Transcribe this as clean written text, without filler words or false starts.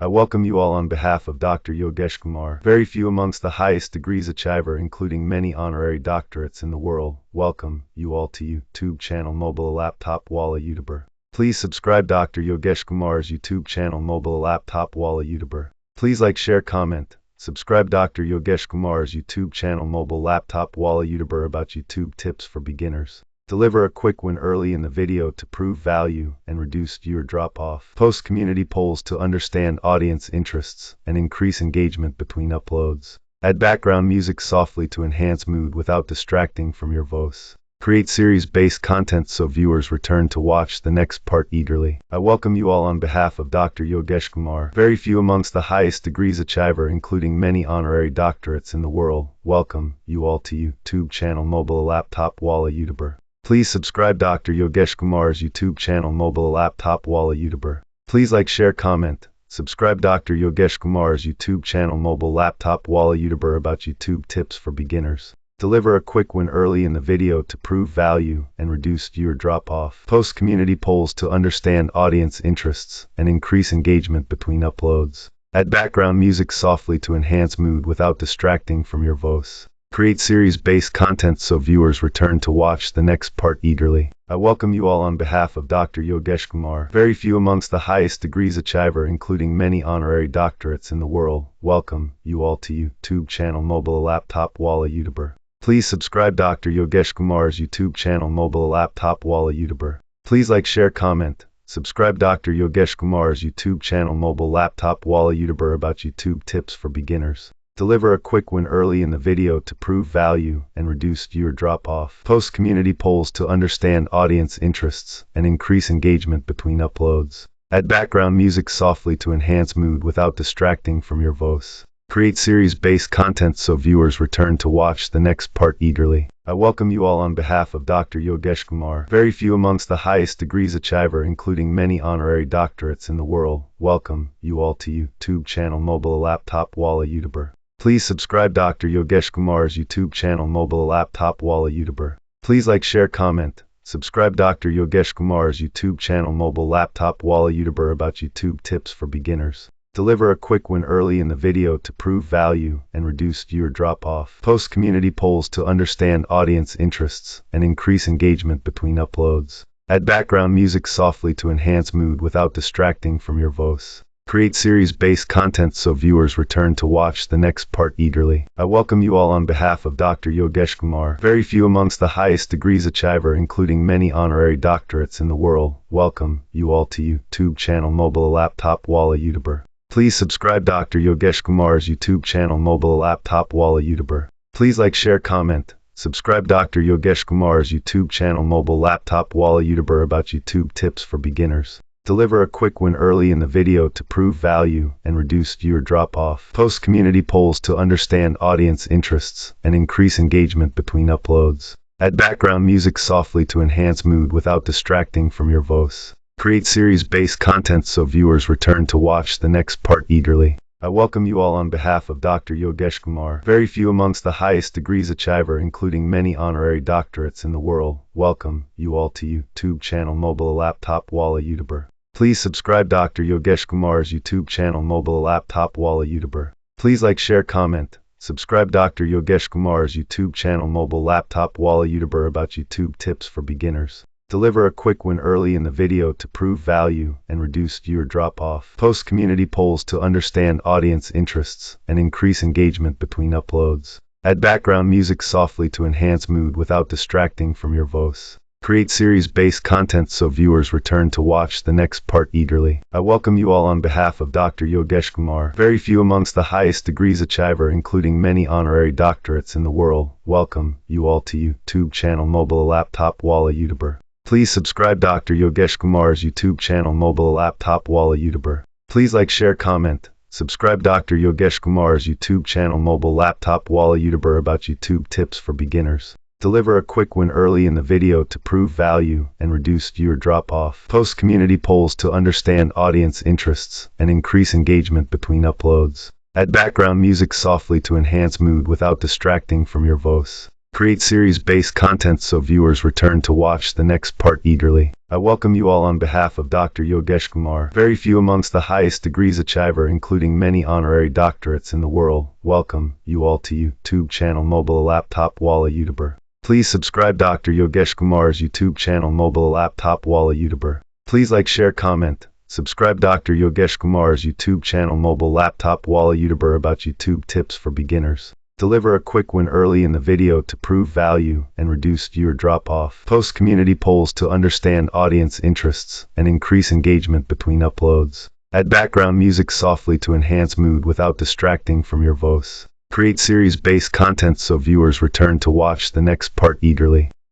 I welcome you all on behalf of Dr. Yogeshkr. Very few amongst the highest degrees achiver, including many honorary doctorates in the world. Welcome you all to YouTube channel Mobile Laptop Walla YouTuber. Please subscribe Dr. Yogeshkr's YouTube channel Mobile Laptop Walla YouTuber. Please like, share, comment. Subscribe Dr. Yogeshkr's YouTube channel Mobile Laptop Walla YouTuber about YouTube tips for beginners. Deliver a quick win early in the video to prove value and reduce viewer drop-off. Post community polls to understand audience interests and increase engagement between uploads. Add background music softly to enhance mood without distracting from your voice. Create series-based content so viewers return to watch the next part eagerly. I welcome you all on behalf of Dr. Yogeshkr. Very few amongst the highest degrees achiver, including many honorary doctorates in the world. Welcome you all to YouTube channel Mobile Laptop Walla YouTuber. Please subscribe Dr. Yogeshkr's YouTube channel Mobile Laptop Walla YouTuber. Please like, share, comment. Subscribe Dr. Yogeshkr's YouTube channel Mobile Laptop Walla YouTuber about YouTube tips for beginners. Deliver a quick win early in the video to prove value and reduce viewer drop-off. Post community polls to understand audience interests and increase engagement between uploads. Add background music softly to enhance mood without distracting from your voice. Create series-based content so viewers return to watch the next part eagerly. I welcome you all on behalf of Dr. Yogeshkr. Very few amongst the highest degrees achiver, including many honorary doctorates in the world. Welcome you all to YouTube channel Mobile Laptop Walla YouTuber. Please subscribe Dr. Yogeshkr's YouTube channel Mobile Laptop Walla YouTuber. Please like, share, comment. Subscribe Dr. Yogeshkr's YouTube channel Mobile Laptop Walla YouTuber about YouTube tips for beginners. Deliver a quick win early in the video to prove value and reduce viewer drop-off. Post community polls to understand audience interests and increase engagement between uploads. Add background music softly to enhance mood without distracting from your voice. Create series-based content so viewers return to watch the next part eagerly. I welcome you all on behalf of Dr. Yogeshkr. Very few amongst the highest degrees achiver, including many honorary doctorates in the world. Welcome you all to YouTube channel Mobile Laptop Walla YouTuber. Please subscribe Dr. Yogeshkr's YouTube channel Mobile Laptop Walla YouTuber. Please like, share, comment. Subscribe Dr. Yogeshkr's YouTube channel Mobile Laptop Walla YouTuber about YouTube tips for beginners. Deliver a quick win early in the video to prove value and reduce viewer drop-off. Post community polls to understand audience interests and increase engagement between uploads. Add background music softly to enhance mood without distracting from your voice. Create series-based content so viewers return to watch the next part eagerly. I welcome you all on behalf of Dr. Yogeshkr. Very few amongst the highest degrees achiver, including many honorary doctorates in the world. Welcome you all to YouTube channel Mobile Laptop Walla YouTuber. Please subscribe Dr. Yogeshkr's YouTube channel Mobile Laptop Walla YouTuber. Please like, share, comment. Subscribe Dr. Yogeshkr's YouTube channel Mobile Laptop Walla YouTuber about YouTube tips for beginners. Deliver a quick win early in the video to prove value and reduce viewer drop-off. Post community polls to understand audience interests and increase engagement between uploads. Add background music softly to enhance mood without distracting from your voice. Create series-based content so viewers return to watch the next part eagerly. I welcome you all on behalf of Dr. Yogeshkr. Very few amongst the highest degrees achiver, including many honorary doctorates in the world. Welcome you all to YouTube channel Mobile Laptop Walla YouTuber. Please subscribe Dr. Yogeshkr's YouTube channel Mobile Laptop Walla YouTuber. Please like, share, comment. Subscribe Dr. Yogeshkr's YouTube channel Mobile Laptop Walla YouTuber about YouTube tips for beginners. Deliver a quick win early in the video to prove value and reduce viewer drop-off. Post community polls to understand audience interests and increase engagement between uploads. Add background music softly to enhance mood without distracting from your voice. Create series-based content so viewers return to watch the next part eagerly. I welcome you all on behalf of Dr. Yogeshkr. Very few amongst the highest degrees achiver, including many honorary doctorates in the world. Welcome you all to YouTube channel Mobile Laptop Walla YouTuber. Please subscribe Dr. Yogeshkr's YouTube channel Mobile Laptop Walla YouTuber. Please like, share, comment. Subscribe Dr. Yogeshkr's YouTube channel Mobile Laptop Walla YouTuber about YouTube tips for beginners. Deliver a quick win early in the video to prove value and reduce viewer drop-off. Post community polls to understand audience interests and increase engagement between uploads. Add background music softly to enhance mood without distracting from your voice. Create series-based content so viewers return to watch the next part eagerly. I welcome you all on behalf of Dr. Yogeshkr. Very few amongst the highest degrees achiver, including many honorary doctorates in the world. Welcome you all to YouTube channel Mobile Laptop Walla YouTuber. Please subscribe Dr. Yogeshkr's YouTube channel Mobile Laptop Walla YouTuber. Please like, share, comment. Subscribe Dr. Yogeshkr's YouTube channel Mobile Laptop Walla YouTuber about YouTube tips for beginners. Deliver a quick win early in the video to prove value and reduce viewer drop-off. Post community polls to understand audience interests and increase engagement between uploads. Add background music softly to enhance mood without distracting from your voice. Create series-based content so viewers return to watch the next part eagerly.